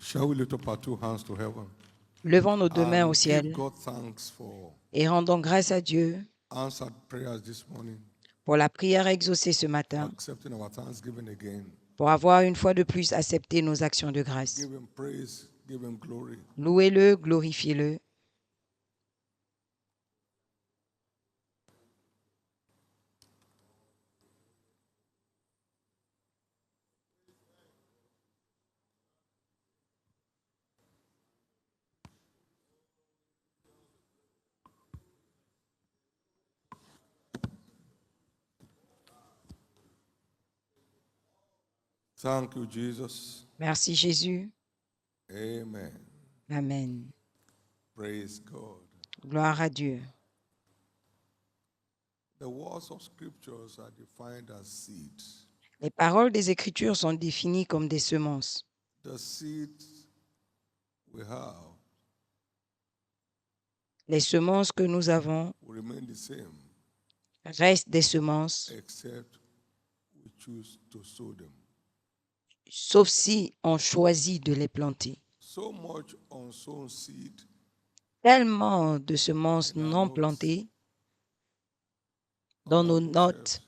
Shall we lift up our two hands to heaven? Levons nos deux mains au And ciel give God thanks for et rendons grâce à Dieu answered prayers this morning, pour la prière exaucée ce for matin, accepting our thanksgiving again. pour avoir une fois de plus accepté nos actions de grâce. Give him praise, give him glory. Louez-le, glorifiez-le. Thank you, Jesus. Merci Jésus. Amen. Amen. Praise God. Gloire à Dieu. The words of scriptures are defined as seeds. Les paroles des Écritures sont définies comme des semences. The seeds we have Les semences que nous avons will remain the same, restent des semences, except we choose to sow them. sauf si on choisit de les planter. So much unsown seed Tellement de semences in our non notes, plantées on dans our nos bookshelves, notes,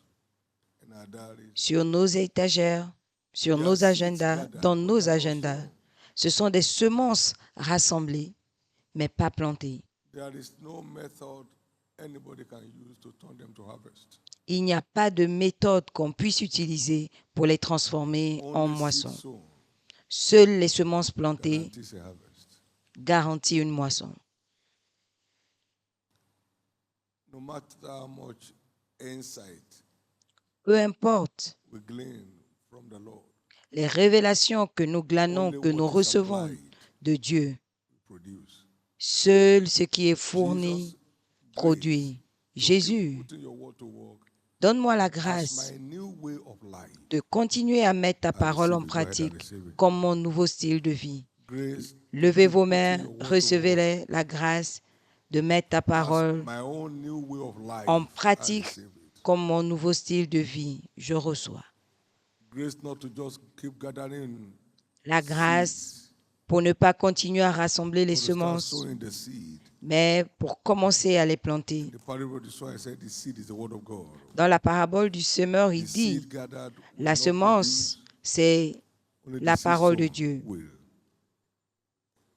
in our diaries. sur nos étagères, sur They are nos seeds agendas, gathered, dans but nos they are not agendas. sown. Ce sont des semences rassemblées, mais pas plantées. There is no method anybody can use to turn them to harvest. Il n'y a pas de méthode qu'on puisse utiliser pour les transformer en Only seed moissons. sown Seules les semences plantées guarantees a harvest. garantissent une moisson. No matter how much insight Peu importe we glean from the Lord, les révélations que nous glanons, only que nous what is recevons applied de Dieu, we produce. seul ce qui est fourni Jesus, produit. grace, to Jésus, keep putting your word to work donne-moi la as grâce my new way of life. de continuer à mettre ta I parole en receive it. Go ahead and pratique receive it. comme mon nouveau style de vie. Grace, to Levez keep vos putting mains, your word to work recevez la grâce de mettre ta as parole my own new way of life. en I pratique receive it. comme mon nouveau style de vie. Je reçois. Grace not to just keep gathering La grâce seeds, pour ne pas continuer à rassembler les but to start semences, sowing the seed. mais pour commencer à les planter. In the parable of the sower, I said the seed is the word of God. Dans la parabole du semeur, il The dit, seed gathered will la not semence, produce, c'est only the la seed parole de sown Dieu. will.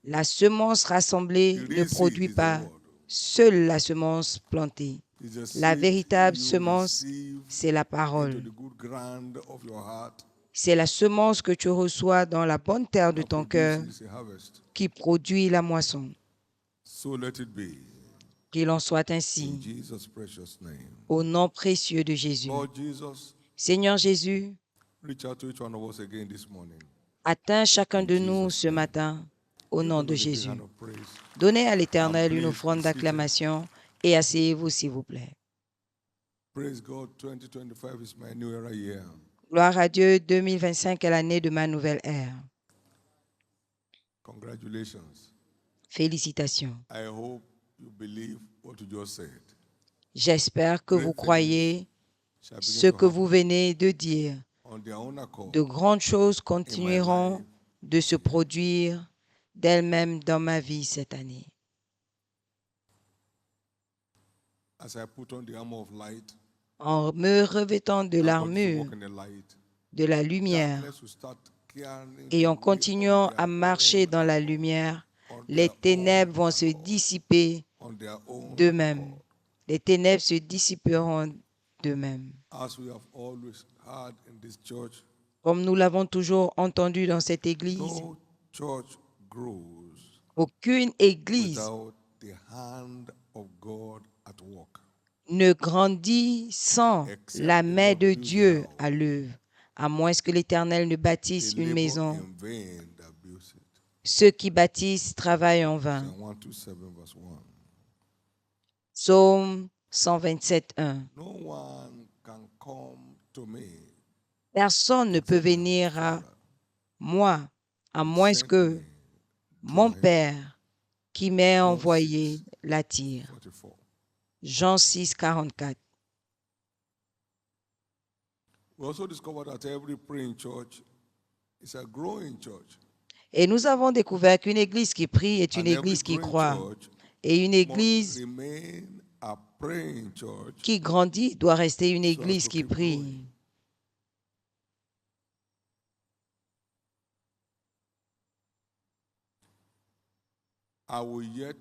La semence rassemblée The ne real seed produit is the pas, word. seule la semence plantée. It's the La seed véritable you semence, receive c'est la into parole. the good ground of your heart C'est la semence que tu reçois dans la bonne terre de that ton cœur produces a harvest. qui produit la moisson. So let it be. Qu'il en soit In ainsi, Jesus' precious name. au nom précieux de Jésus. Lord Jesus, Seigneur Jésus, reach out to each one of us again this morning. atteins chacun In de nous Jesus' ce name. matin, au Give nom the de Lord a big Jésus. hand of praise. Donnez à l'Éternel une please offrande be seated. d'acclamation et asseyez-vous s'il vous plaît. Praise God, 2025 is my new era year. Gloire à Dieu, 2025 est l'année de ma nouvelle ère. Congratulations. Félicitations. I hope you believe what you just said. J'espère que vous Great croyez shall begin ce to que vous happen venez de dire. on their own accord De grandes choses in my continueront life. de se produire d'elles-mêmes dans ma vie cette année. As I put on the armor of light, En me revêtant de I got to l'armure walk in the light. de la lumière Darkness will start carrying et the en way continuant on à their marcher own dans la accord, lumière, on les their ténèbres own vont se accord, dissiper on their own d'eux-mêmes. accord. Les ténèbres se dissiperont d'eux-mêmes. As we have always had in this church, Comme nous l'avons toujours entendu dans cette église, no church grows aucune église without the hand of God at work. ne grandit sans Except la the main Lord de build the Dieu house, à l'œuvre, à moins que l'Éternel ne bâtisse they une labor maison. in vain that builds it. Ceux qui bâtissent travaillent en vain. Psalm 127 verse 1. Psaume 127, 1. No one can come to me Personne ne peut except my venir à Father moi, à who moins sent que me mon draw him. Père qui m'ait John envoyé 6, l'attire. 44. Jean 6, 44. We also discovered that every praying church is a growing church. Et nous avons découvert qu'une église qui prie est une And every église qui growing croit. church Et une must église remain a praying church qui grandit doit rester une so as église to qui keep prie. growing. I will yet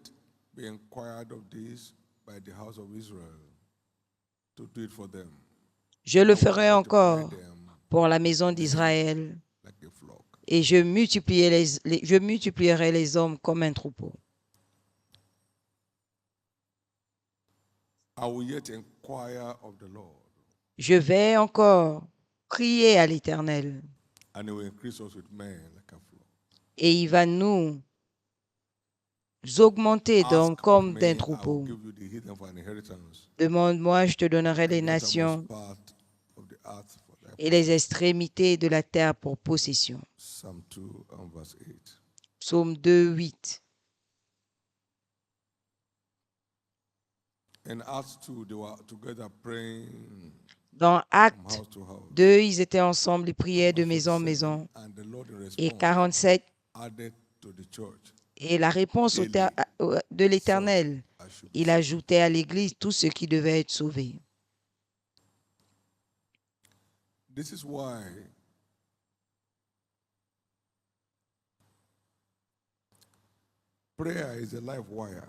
be inquired of this by the house of Israel to do it for them. Je le I will ferai multiply encore them pour la maison d'Israël like a flock. et je multiplierai les hommes comme un troupeau. I will yet inquire of the Lord, Je vais encore prier à l'Éternel and he will increase us with men like a flock. et il va nous augmenter Ask of comme me, d'un I will troupeau. give you the heathen for an inheritance, Demande-moi, je te donnerai and les the uttermost nations part of the earth for thy et les possession. extrémités de la terre pour possession. Psalm 2 and verse 8. Psaume 2, 8. In Acts 2, they were together praying Dans from Acte house to house. 2, ils étaient ensemble, ils priaient de Verse maison en 47, maison. and the Lord in Et response 47, added to the church et la réponse de l'Éternel, I should be il saved. ajoutait à l'Église tout ce qui devait être sauvé. This is why prayer is a life wire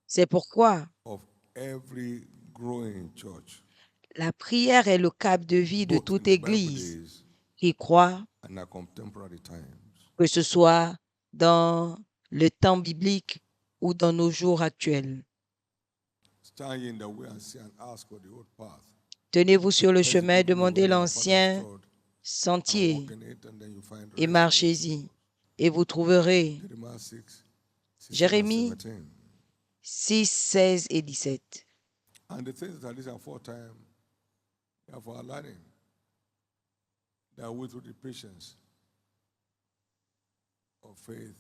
C'est pourquoi of every growing church, la prière est le cap de vie de both in toute the Bible Église days qui croit, and our contemporary times. que ce soit dans le temps biblique ou dans nos jours actuels. Stand ye in the way and see and ask for the old path. Tenez-vous sur le Let the chemin, people know demandez where their fathers l'ancien trod, and sentier walk in it, and then you find et rest for your marchez-y, et vous trouverez. Jeremiah 6, 16 and Jérémie 17. 6, 16 et 17. And the things that are aforetime, they are for our learning, that we through the patience of faith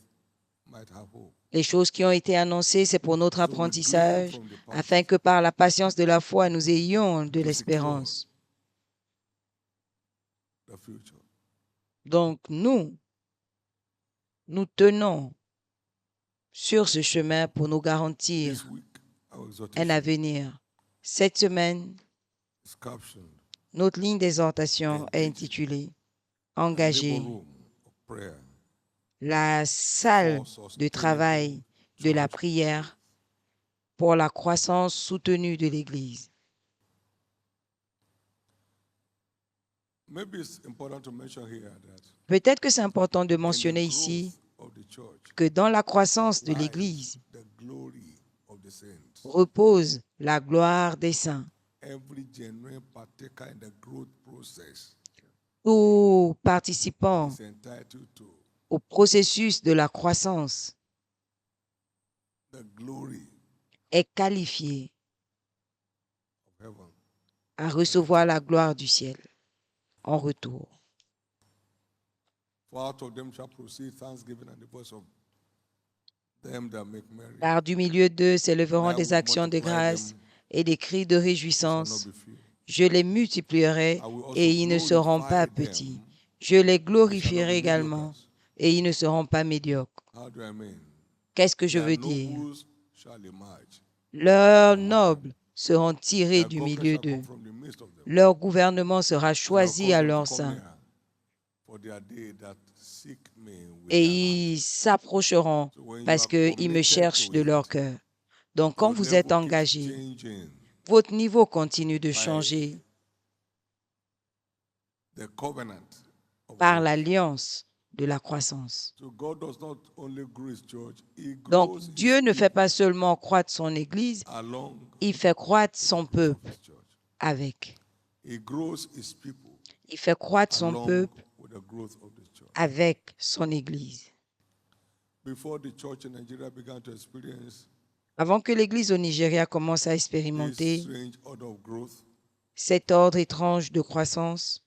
might have hope. Les choses qui ont été annoncées, c'est pour notre So we glean apprentissage, from the past afin que par la patience de la foi, nous ayons de to l'espérance. the future. Donc, nous tenons sur ce chemin pour nous This garantir week, our un exhortation avenir. Cette semaine, is captioned notre ligne d'exhortation est Engaging. intitulée a Engager labor room of prayer la salle for de travail de la church prière pour la croissance soutenue de l'Église. Maybe it's important to mention here that Peut-être que c'est important de in the mentionner growth ici of the church que dans la croissance de lies l'Église the glory of the saints. repose la gloire des saints. Every genuine partaker in the growth process Tout participant is entitled to au processus de la croissance the glory est qualifié of heaven. à recevoir la gloire du ciel en retour. For out of them shall proceed thanksgiving and the voice of them that make merry. Car du milieu d'eux s'élèveront And I des will actions de multiply grâce them, et des cris de shall not réjouissance. be few. Je les multiplierai I will also et ils ne seront glorify pas them, petits. Je les they shall not glorifierai be également mediocres. et ils ne seront pas médiocres. How do I mean? Qu'est-ce que je Their veux dire? nobles shall emerge. Leurs nobles seront tirés Their du governors milieu shall come d'eux. from the midst of them. Leur gouvernement sera And I will choisi cause à them to leur come sein near, for their day that seek me with et their heart. ils s'approcheront So when you parce are qu'ils me committed cherchent to de leur it, cœur. Donc, quand your vous level êtes keeps engagé, changing votre niveau continue de by changer the covenant of par growth. l'alliance de la croissance. So God does not only grow his church, he Donc, grows Dieu his ne fait people pas seulement croître son Église, along il fait croître son with the growth of peuple his church. avec. He grows his people Il fait croître son along peuple with the growth of the church. avec son Église. Before the church in Nigeria began to experience Avant que l'Église au Nigeria commence à this expérimenter strange order of growth, cet ordre étrange de croissance,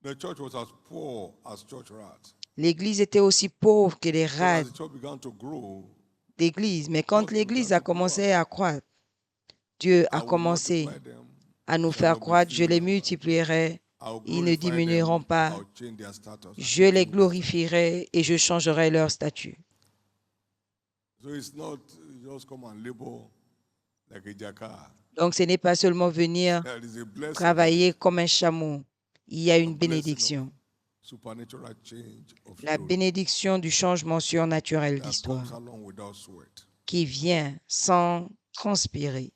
the church was as poor as church rats. l'Église était aussi pauvre que les So rats as the church began to grow, d'Église. Mais quand God l'Église began a to grow commencé up. à croître, Dieu I a will commencé multiply them, à nous shall faire not be croître. few Je in les number. multiplierai I'll Ils ne glorify diminueront them. pas. I'll change their status. and Je les change their status. glorifierai et je changerai leur statut. So it's not just come and labor like a jackal. Donc, ce n'est pas seulement venir There is a blessing in travailler it. comme un chameau. Il y a une blessing of bénédiction. Supernatural change of La story bénédiction du changement surnaturel that comes d'histoire along without sweat. qui vient sans transpirer.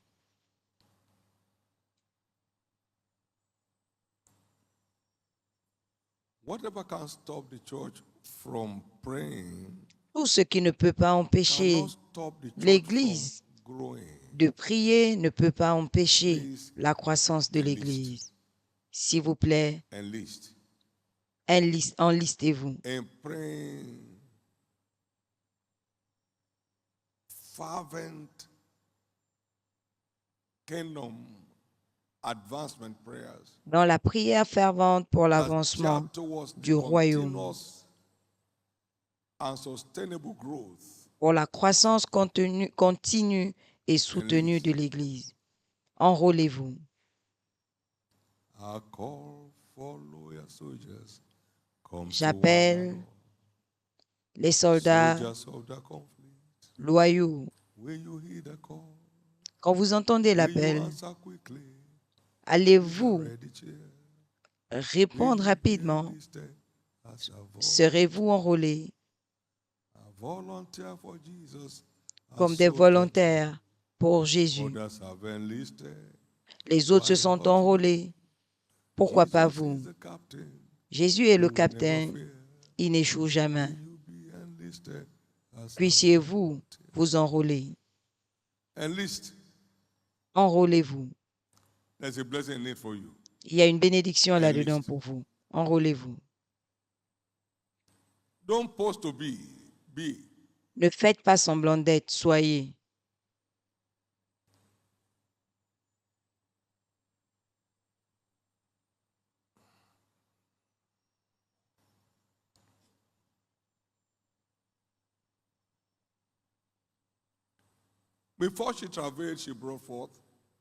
Whatever can stop the church from praying Tout ce qui ne peut pas empêcher cannot stop the church l'Église from growing. de prier, ne peut pas empêcher Please la croissance de enlist. l'Église. S'il vous plaît, Enlist. enlistez-vous. And praying fervent kingdom advancement prayers Dans la prière fervente pour that l'avancement chart towards the du royaume, continuous and sustainable growth. pour la croissance continue et soutenue de l'Église. Enrôlez-vous. I call for loyal soldiers. Come to J'appelle war, les soldats soldiers of the conflict. loyaux. Will you hear the call? Quand vous entendez Will you l'appel, answer quickly? allez-vous Ready chair. répondre Will you be rapidement? enlisted as a Serez-vous enrôlés volunteer for Jesus? comme des volontaires pour Jésus? Others have enlisted. Les autres se sont enrôlés. Pourquoi pas Jesus vous? is the captain. Jésus est le He will never capitaine. fail. Il n'échoue jamais. Will you be enlisted as a Puissiez-vous vous enrôler? enlist? Enrôlez-vous. There's a blessing in it for you. Il y a une bénédiction là-dedans Enlist. pour vous. Enrôlez-vous. Don't pose to be. Be. Ne faites pas semblant d'être. Soyez. Before she travailed, she brought forth.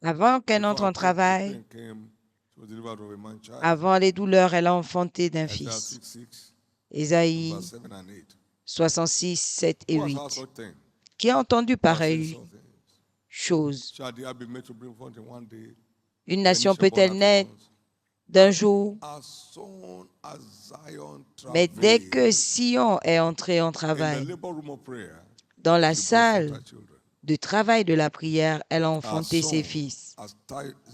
Avant qu'elle entre Before en travail, pain came, she was delivered of a man child. avant les douleurs, elle a enfanté d'un Isaiah fils. 6:6, Ésaïe verse 7 and 8. 66, 7 et Who has 8. heard such thing? Qui a entendu Who has seen pareille such things? chose? Shall the earth be made to bring forth in one day? Une And nation it shall peut-elle burn at naître once. d'un jour? As soon as Zion Mais dès que travailed Sion est entré en in the travail, labor room of prayer, dans la she brought forth salle her children. de travail de la prière, elle a As enfanté ses soon fils. as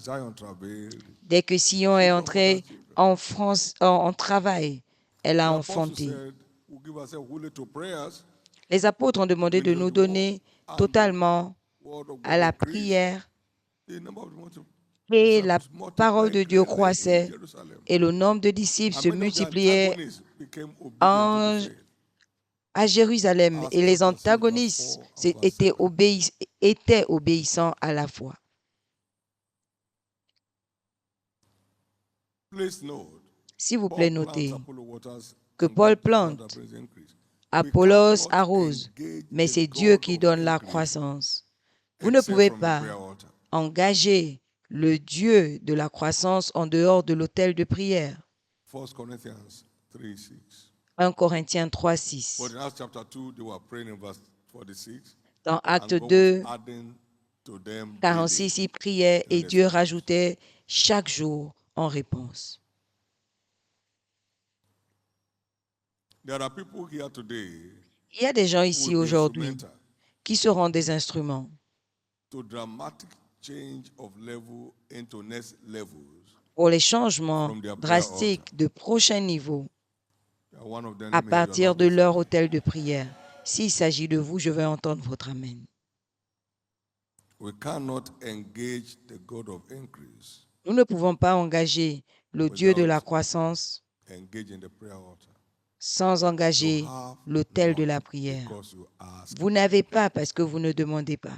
Zion travailed, Dès que Sion she est brought forth her entré children. en travail, elle a The apostle enfanté. said, "Who give ourselves wholly to prayers, Les apôtres ont demandé de nous donner totalement word of à God la increased. prière, The number of the et la disciples parole de multiplied Dieu greatly in croissait Jerusalem. et le nombre de disciples And se many of the multipliait antagonists became obedient en to the faith. à Jérusalem Acts et les chapter 6, verse antagonistes 4 and verse étaient obéissants à la foi. Please note, S'il vous Paul plaît, plants notez Apollo waters que and Paul God gives out plante, the praise increase. Apollos cannot arrose, engage mais the c'est Dieu God qui of donne la increase croissance. Vous ne except pouvez from the pas prayer altar. engager le Dieu de la croissance en dehors de l'autel de prière. 1 Corinthians 3:6. 1 Corinthiens 3, 6. But in Acts chapter 2, they were praying in verse 46. Dans Acte And God 2, was adding to them 46, daily il priait their et Dieu response. rajoutait chaque jour en réponse. There are people here today Il y a des gens who ici will be aujourd'hui instrumental qui seront des instruments to dramatic change of level into next levels. pour les changements From their prayer drastiques de prochain niveau One of them, à let me hear your partir de loudest leur amen. autel de prière. S'il s'agit de vous, je vais entendre votre amen. We cannot engage the God of increase, Nous ne pouvons pas engager le Dieu de la croissance engage in the prayer altar. sans engager You have l'autel de not la prière. because you ask. Vous n'avez pas parce que vous ne demandez pas.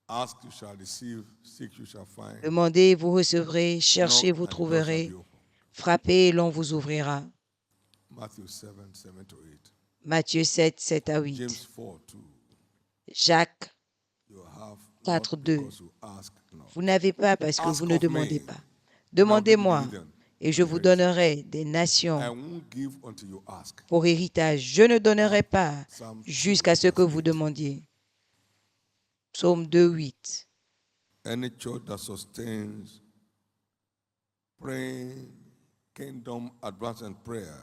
Ask, you shall receive. Seek, you shall find. Demandez, vous recevrez. Cherchez, Knock, vous and the door shall trouverez. be open. Frappez, l'on vous ouvrira. Matthew 7:7 to 8. Matthieu 7, 7 à 8. James 4:2. Jacques You have 4, not 2. because you ask not. Vous n'avez pas parce que Ask vous ne of demandez me. pas. Demandez-moi et je vous donnerai des I nations won't give until you ask. pour héritage. Je ne donnerai pas Psalm 2, jusqu'à ce que verse vous 8. demandiez. Psaume 2, 8. Any church that sustains praying, kingdom advance and prayer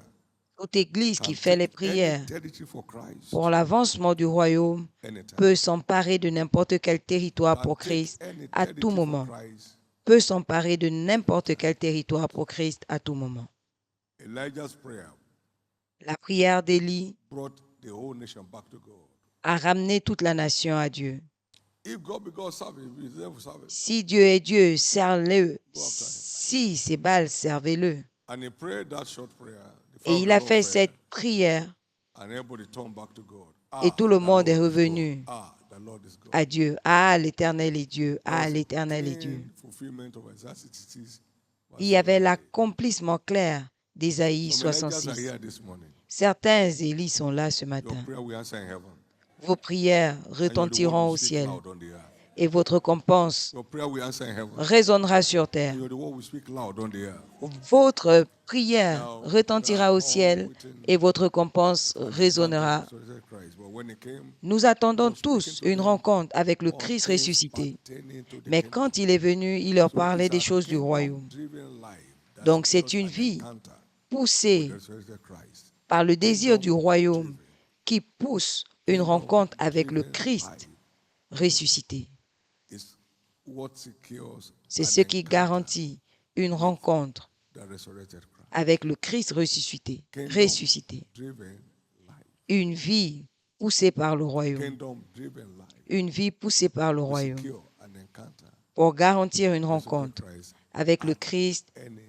Toute église qui can fait les take any prières territory for Christ pour l'avancement du royaume anytime. peut s'emparer de n'importe quel territoire Can pour take Christ any à tout territory for moment. Christ. Peut s'emparer de n'importe quel territoire pour Christ à tout moment. Elijah's prayer La prière d'Élie brought the whole nation back to God. a ramené toute la nation à Dieu. If God be God, serve him. If he's there, serve him. Si Dieu est Dieu, servez-le. Go after him. Si c'est Baal, servez-le. And he prayed that short prayer. The Et fire of il the a Lord fait fell, cette prière and everybody turned back to God. et tout le the monde est Lord is revenu God. The Lord is God. à Dieu. Ah, l'Éternel est Dieu. There Ah, was a l'Éternel est clean Dieu. fulfillment of Isaiah 66, verse Il y avait 7. l'accomplissement clair d'Ésaïe Some Elijahs are 66. here this morning. Certains Élis sont là ce Your matin. prayer will answer in heaven. Vos prières And you're the one retentiront who au speak ciel loud on the earth. et votre récompense Your prayer will answer in heaven. résonnera sur terre. And you're the one who speak loud on the earth. Votre prière Now, retentira au we are all ciel waiting et votre récompense for the résonnera. return of Jesus Christ. But when he came, Nous attendons he was speaking tous to une them rencontre avec le on Christ things ressuscité. pertaining to the Mais kingdom. quand il est venu, il leur So parlait it's des a choses du royaume. kingdom-driven life that Donc c'est secures une an vie encounter poussée with the resurrected Christ. par le désir du royaume Kingdom-driven. qui pousse une rencontre avec le Kingdom-driven Christ life ressuscité. is what secures C'est an ce qui encounter garantit une rencontre with the resurrected Christ. avec le Christ ressuscité. Ressuscité. Kingdom-driven life. Une vie poussée par le royaume. Kingdom-driven life. Une vie poussée par le We royaume secure an encounter pour garantir une with the resurrected rencontre Christ avec le at Christ any.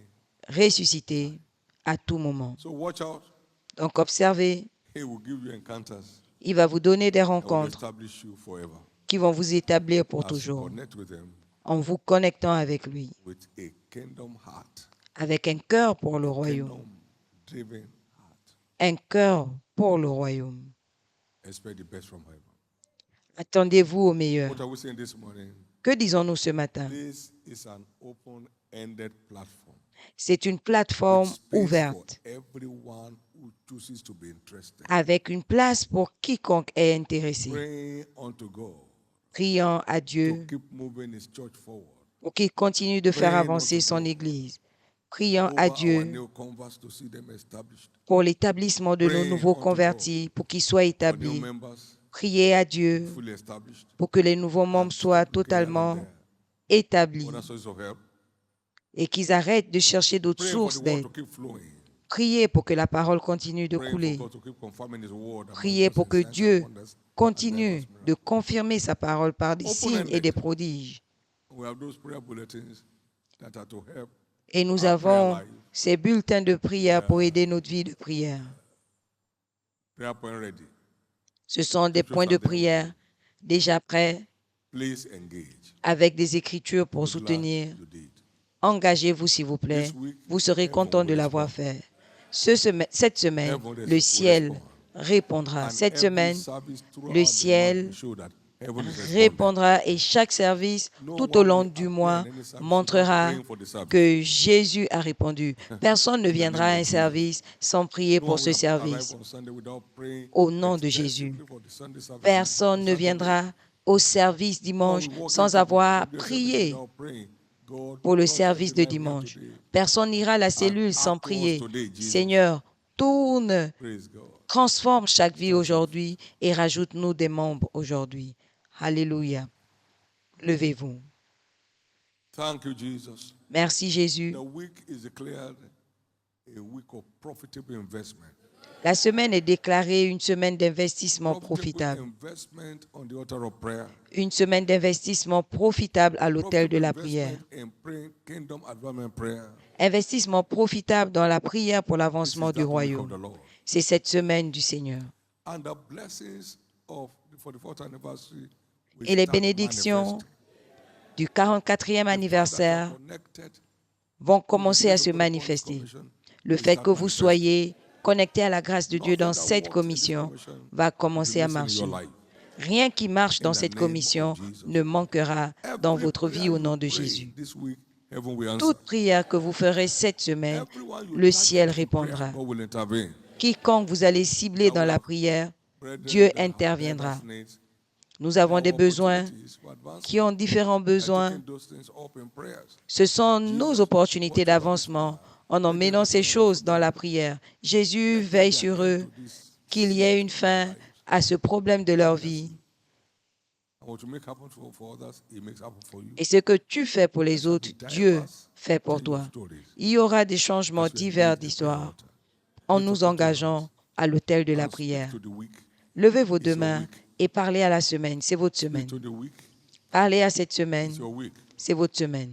ressuscité à tout moment. So watch out. Donc observez, He will give you encounters il va vous donner des that will rencontres establish you forever qui vont vous établir pour as you toujours connect with him en vous connectant avec lui, with a kingdom heart. avec un cœur pour le royaume, Kingdom-driven heart. un cœur pour le royaume. Expect the best from heaven. Attendez-vous au meilleur. What are we saying this morning? Que disons-nous ce matin? This is an open-ended platform. C'est une with plateforme space for ouverte everyone who chooses to be interested. avec une place pour quiconque est intéressé, Praying unto God priant à to Dieu keep moving his church forward. pour qu'il continue de faire Praying avancer unto son God Église, priant Over à our Dieu new converts to see them established. pour l'établissement de nos Praying nouveaux unto convertis, pour qu'ils soient For new établis. members Priez à Dieu fully established. pour que les nouveaux membres And soient stop looking here and totalement there. établis Other sources of help. et qu'ils arrêtent de chercher d'autres Praying for the sources word d'aide. to keep flowing. Priez pour que la parole continue de Praying couler. for God to keep confirming his word among Priez us pour in que signs and Dieu wonders and continue diverse de miracles. confirmer sa parole par des signes et Open-ended. des prodiges. We have those prayer bulletins that are to help Et nous our prayer avons life. ces bulletins de prière pour aider notre vie de prière. Prayer point ready. Ce sont des Scriptures points de are there. prière déjà prêts Please engage. avec des écritures pour We're glad soutenir. you did. Engagez-vous, s'il vous plaît. This week, Vous serez heaven content de will l'avoir respond. fait. Cette semaine, Heaven le will ciel respond. répondra. And Cette every semaine, service throughout le the ciel month will show that heaven is responding. répondra et chaque service No tout au one long will du appear mois in any service montrera without praying for the service. que Jésus a répondu. Personne ne In the viendra name à of un Jesus. service sans prier No pour one ce will service. arrive on Sunday without praying Au nom de Jésus. extensively for the Sunday service. Personne ne Saturday. viendra au service No one dimanche will walk sans into the avoir WS service prié without praying. God, pour le touch service every de life here dimanche. today. Personne n'ira à la cellule sans act to us prier. today, Jesus. Seigneur, tourne, Praise God. transforme chaque vie Stand up. aujourd'hui et rajoute-nous des membres aujourd'hui. Alléluia. Levez-vous. Thank you, Jesus. Merci Jésus. The week is declared a week of profitable investment. La semaine est déclarée une semaine d'investissement profitable. Investment on the altar of prayer. Une semaine d'investissement profitable à l'autel de la prière. Investment in praying kingdom advancement prayer. Investissement profitable dans la prière pour This is l'avancement that du week of royaume. the Lord. C'est cette semaine du Seigneur. And the blessings of the 44th anniversary will Et les start bénédictions manifesting. du 44e anniversaire vont commencer à se manifester. Le fait que vous soyez connectés à la grâce de Dieu dans cette commission va commencer à marcher. Rien qui marche dans cette commission ne manquera dans votre vie au nom de Jésus. heaven will answer. Toute prière que vous ferez cette semaine, Everyone you le touch ciel in prayer, répondra. God will intervene. Quiconque vous allez cibler dans la prière, Brethren Dieu that have interviendra. diverse needs, Nous avons our des besoins opportunities for advancement, qui ont différents by besoins. taking those things up in prayers. Ce sont nos Jesus opportunités watch over this d'avancement fire. en emmenant ces choses dans la prière. Jésus Let there veille be an sur end eux, to this qu'il y ait une fin à ce problème de leur vie. And what you make happen for others, He makes happen for you. Et ce que tu fais pour les autres, Dieu fait pour toi. Il y aura des changements divers d'histoire en nous engageant à l'autel de la And speak prière. to the weak. Levez vos deux mains et parlez à la semaine. C'est votre Speak semaine. to the weak. Parlez à cette semaine. It's your week. C'est votre semaine.